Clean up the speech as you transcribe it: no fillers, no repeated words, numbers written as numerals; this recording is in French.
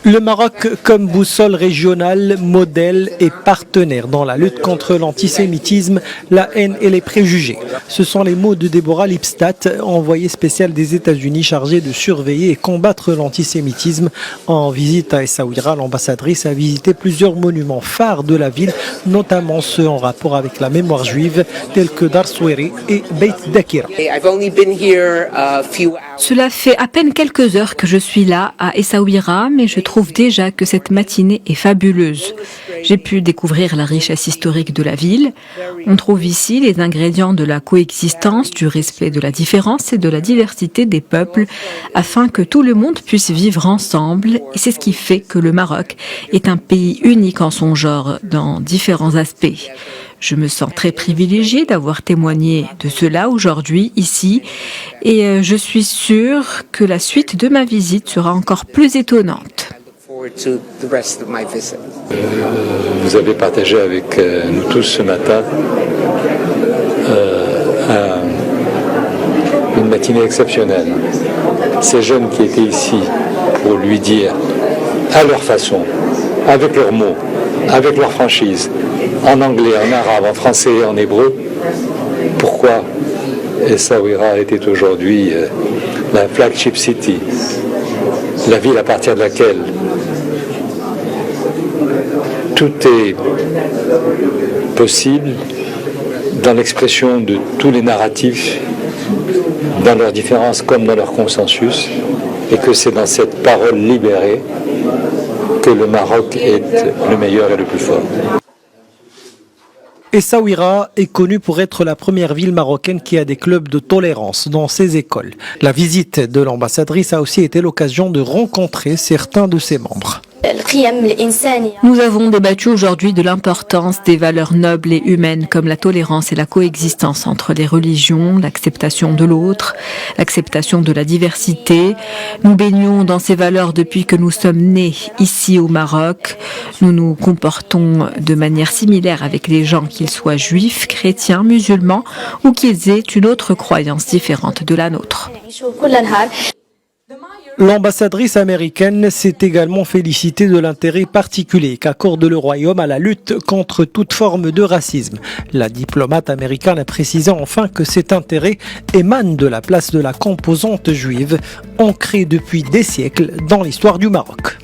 Le Maroc comme boussole régionale, modèle et partenaire dans la lutte contre l'antisémitisme, la haine et les préjugés. Ce sont les mots de Deborah Lipstadt, envoyée spéciale des États-Unis chargée de surveiller et combattre l'antisémitisme. En visite à Essaouira, l'ambassadrice a visité plusieurs monuments phares de la ville, notamment ceux en rapport avec la mémoire juive, tels que Dar Soueri et Beit Dakira. Cela fait à peine quelques heures que je suis là à Essaouira, mais je trouve déjà que cette matinée est fabuleuse. J'ai pu découvrir la richesse historique de la ville. On trouve ici les ingrédients de la coexistence, du respect de la différence et de la diversité des peuples, afin que tout le monde puisse vivre ensemble. Et c'est ce qui fait que le Maroc est un pays unique en son genre dans différents aspects. Je me sens très privilégiée d'avoir témoigné de cela aujourd'hui, ici, et je suis sûre que la suite de ma visite sera encore plus étonnante. Vous avez partagé avec nous tous ce matin une matinée exceptionnelle. Ces jeunes qui étaient ici pour lui dire, à leur façon, avec leurs mots, avec leur franchise, en anglais, en arabe, en français et en hébreu, pourquoi Essaouira était aujourd'hui la flagship city, la ville à partir de laquelle tout est possible dans l'expression de tous les narratifs, dans leurs différences comme dans leur consensus, et que c'est dans cette parole libérée que le Maroc est le meilleur et le plus fort. Essaouira est connue pour être la première ville marocaine qui a des clubs de tolérance dans ses écoles. La visite de l'ambassadrice a aussi été l'occasion de rencontrer certains de ses membres. Nous avons débattu aujourd'hui de l'importance des valeurs nobles et humaines comme la tolérance et la coexistence entre les religions, l'acceptation de l'autre, l'acceptation de la diversité. Nous baignons dans ces valeurs depuis que nous sommes nés ici au Maroc. Nous nous comportons de manière similaire avec les gens, qu'ils soient juifs, chrétiens, musulmans ou qu'ils aient une autre croyance différente de la nôtre. L'ambassadrice américaine s'est également félicitée de l'intérêt particulier qu'accorde le Royaume à la lutte contre toute forme de racisme. La diplomate américaine a précisé enfin que cet intérêt émane de la place de la composante juive, ancrée depuis des siècles dans l'histoire du Maroc.